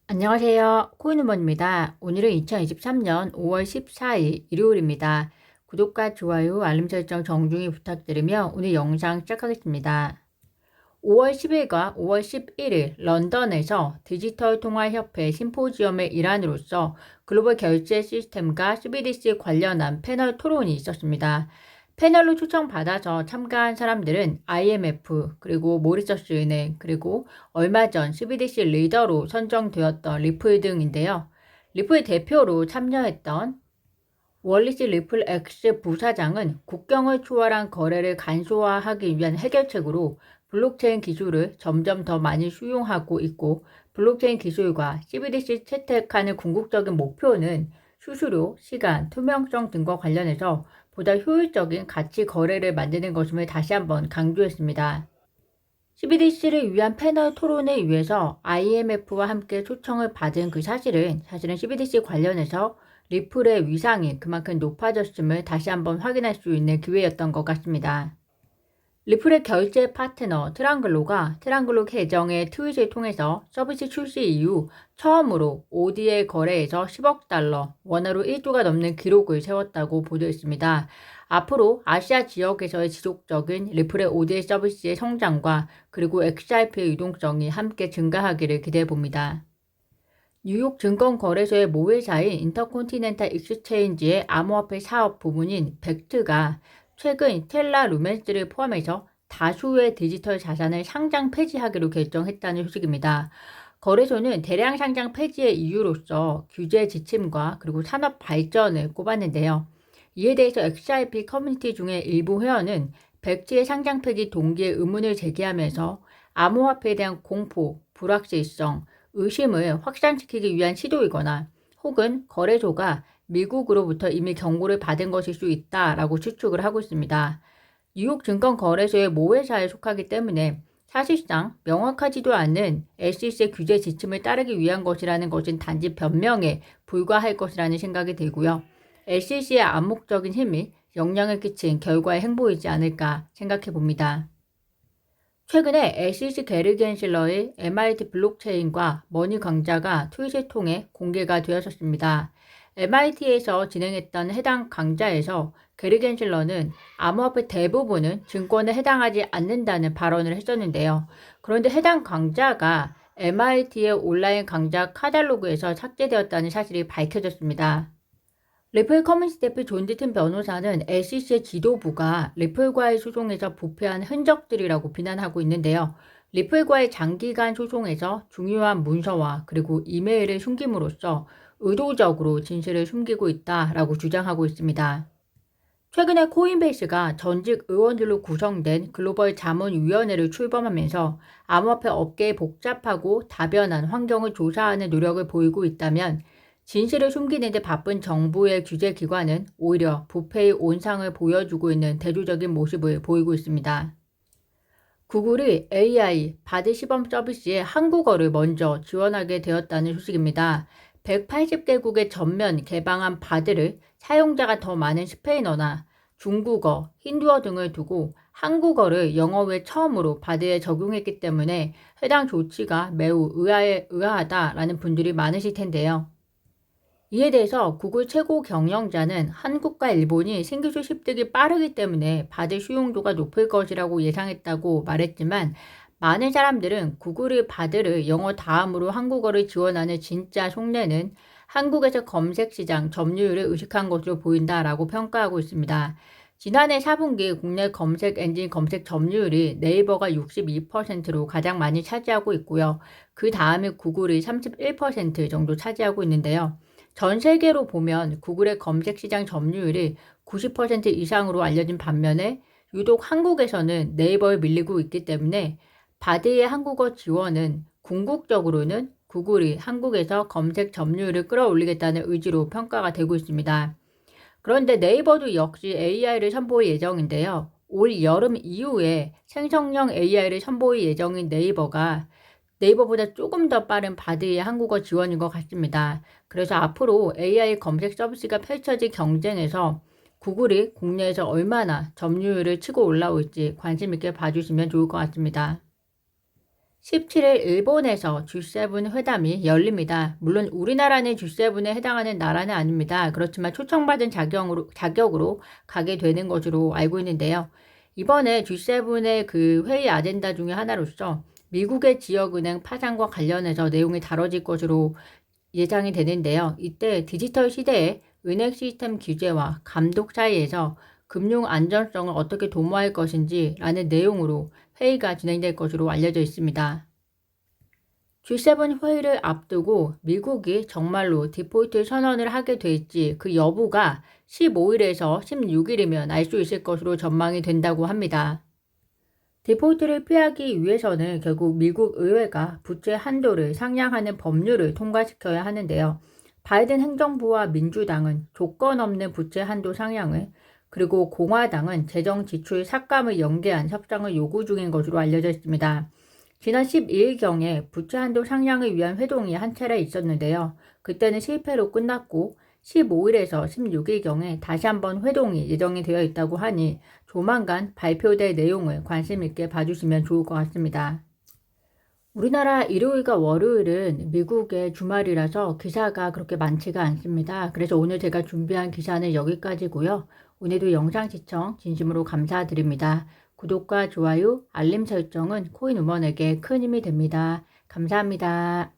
안녕하세요. 코인우먼입니다. 오늘은 2023년 5월 14일 일요일입니다. 구독과 좋아요, 알림 설정 정중히 부탁드리며 오늘 영상 시작하겠습니다. 5월 10일과 5월 11일 런던에서 디지털 통화협회 심포지엄의 일환으로서 글로벌 결제 시스템과 CBDC 관련한 패널 토론이 있었습니다. 패널로 초청받아서 참가한 사람들은 IMF, 그리고 모리셔스 은행, 그리고 얼마 전 CBDC 리더로 선정되었던 리플 등인데요. 리플 대표로 참여했던 월리스 리플 X 부사장은 국경을 초월한 거래를 간소화하기 위한 해결책으로 블록체인 기술을 점점 더 많이 수용하고 있고, 블록체인 기술과 CBDC 채택하는 궁극적인 목표는 수수료, 시간, 투명성 등과 관련해서 보다 효율적인 가치 거래를 만드는 것임을 다시 한번 강조했습니다. CBDC를 위한 패널 토론에 위해서 IMF와 함께 초청을 받은 그 사실은 CBDC 관련해서 리플의 위상이 그만큼 높아졌음을 다시 한번 확인할 수 있는 기회였던 것 같습니다. 리플의 결제 파트너 트랑글로 계정의 트윗을 통해서 서비스 출시 이후 처음으로 ODA 거래에서 10억 달러, 원화로 1조가 넘는 기록을 세웠다고 보도했습니다. 앞으로 아시아 지역에서의 지속적인 리플의 ODA 서비스의 성장과 그리고 XRP의 유동성이 함께 증가하기를 기대해봅니다. 뉴욕 증권거래소의 모회사인 인터컨티넨탈 익스체인지의 암호화폐 사업 부문인 벡트가 최근 텔라 루멘스를 포함해서 다수의 디지털 자산을 상장 폐지하기로 결정했다는 소식입니다. 거래소는 대량 상장 폐지의 이유로서 규제 지침과 그리고 산업 발전을 꼽았는데요. 이에 대해서 XRP 커뮤니티 중에 일부 회원은 벡트의 상장 폐지 동기에 의문을 제기하면서 암호화폐에 대한 공포, 불확실성, 의심을 확산시키기 위한 시도이거나 혹은 거래소가 미국으로부터 이미 경고를 받은 것일 수 있다라고 추측을 하고 있습니다. 뉴욕 증권거래소의 모회사에 속하기 때문에 사실상 명확하지도 않은 SEC의 규제 지침을 따르기 위한 것이라는 것은 단지 변명에 불과할 것이라는 생각이 들고요. SEC의 암묵적인 힘이 영향을 끼친 결과의 행보이지 않을까 생각해 봅니다. 최근에 SEC 게리 겐실러의 MIT 블록체인과 머니 강좌가 트윗을 통해 공개가 되었습니다. MIT에서 진행했던 해당 강좌에서 게리 겐실러는 암호화폐 대부분은 증권에 해당하지 않는다는 발언을 했었는데요. 그런데 해당 강좌가 MIT의 온라인 강좌 카탈로그에서 삭제되었다는 사실이 밝혀졌습니다. 리플 커뮤니티 대표 존 디튼 변호사는 SEC의 지도부가 리플과의 소송에서 부패한 흔적들이라고 비난하고 있는데요. 리플과의 장기간 소송에서 중요한 문서와 그리고 이메일을 숨김으로써 의도적으로 진실을 숨기고 있다라고 주장하고 있습니다. 최근에 코인베이스가 전직 의원들로 구성된 글로벌 자문위원회를 출범하면서 암호화폐 업계의 복잡하고 다변한 환경을 조사하는 노력을 보이고 있다면, 진실을 숨기는 데 바쁜 정부의 규제기관은 오히려 부패의 온상을 보여주고 있는 대조적인 모습을 보이고 있습니다. 구글이 AI 바드 시범 서비스에 한국어를 먼저 지원하게 되었다는 소식입니다. 180개국에 전면 개방한 바드를 사용자가 더 많은 스페인어나 중국어, 힌두어 등을 두고 한국어를 영어 외 처음으로 바드에 적용했기 때문에 해당 조치가 매우 의아하다라는 분들이 많으실 텐데요. 이에 대해서 구글 최고 경영자는 한국과 일본이 신기술 습득이 빠르기 때문에 바드 수용도가 높을 것이라고 예상했다고 말했지만, 많은 사람들은 구글의 바드를 영어 다음으로 한국어를 지원하는 진짜 속내는 한국에서 검색 시장 점유율을 의식한 것으로 보인다라고 평가하고 있습니다. 지난해 4분기 국내 검색 엔진 검색 점유율이 네이버가 62%로 가장 많이 차지하고 있고요. 그 다음에 구글이 31% 정도 차지하고 있는데요. 전 세계로 보면 구글의 검색 시장 점유율이 90% 이상으로 알려진 반면에 유독 한국에서는 네이버에 밀리고 있기 때문에 바드의 한국어 지원은 궁극적으로는 구글이 한국에서 검색 점유율을 끌어올리겠다는 의지로 평가가 되고 있습니다. 그런데 네이버도 역시 AI를 선보일 예정인데요. 올 여름 이후에 생성형 AI를 선보일 예정인 네이버보다 조금 더 빠른 바드의 한국어 지원인 것 같습니다. 그래서 앞으로 AI 검색 서비스가 펼쳐질 경쟁에서 구글이 국내에서 얼마나 점유율을 치고 올라올지 관심 있게 봐주시면 좋을 것 같습니다. 17일 일본에서 G7 회담이 열립니다. 물론 우리나라는 G7에 해당하는 나라는 아닙니다. 그렇지만 초청받은 자격으로 가게 되는 것으로 알고 있는데요. 이번에 G7의 그 회의 아젠다 중에 하나로서 미국의 지역은행 파산과 관련해서 내용이 다뤄질 것으로 예상이 되는데요. 이때 디지털 시대에 은행 시스템 규제와 감독 사이에서 금융 안전성을 어떻게 도모할 것인지 라는 내용으로 회의가 진행될 것으로 알려져 있습니다. G7 회의를 앞두고 미국이 정말로 디폴트 선언을 하게 될지 그 여부가 15일에서 16일이면 알 수 있을 것으로 전망이 된다고 합니다. 디폴트를 피하기 위해서는 결국 미국 의회가 부채 한도를 상향하는 법률을 통과시켜야 하는데요. 바이든 행정부와 민주당은 조건 없는 부채 한도 상향을, 그리고 공화당은 재정 지출 삭감을 연계한 협상을 요구 중인 것으로 알려져 있습니다. 지난 12일경에 부채 한도 상향을 위한 회동이 한 차례 있었는데요. 그때는 실패로 끝났고 15일에서 16일경에 다시 한번 회동이 예정이 되어 있다고 하니 조만간 발표될 내용을 관심 있게 봐주시면 좋을 것 같습니다. 우리나라 일요일과 월요일은 미국의 주말이라서 기사가 그렇게 많지가 않습니다. 그래서 오늘 제가 준비한 기사는 여기까지고요. 오늘도 영상 시청 진심으로 감사드립니다. 구독과 좋아요, 알림 설정은 코인우먼에게 큰 힘이 됩니다. 감사합니다.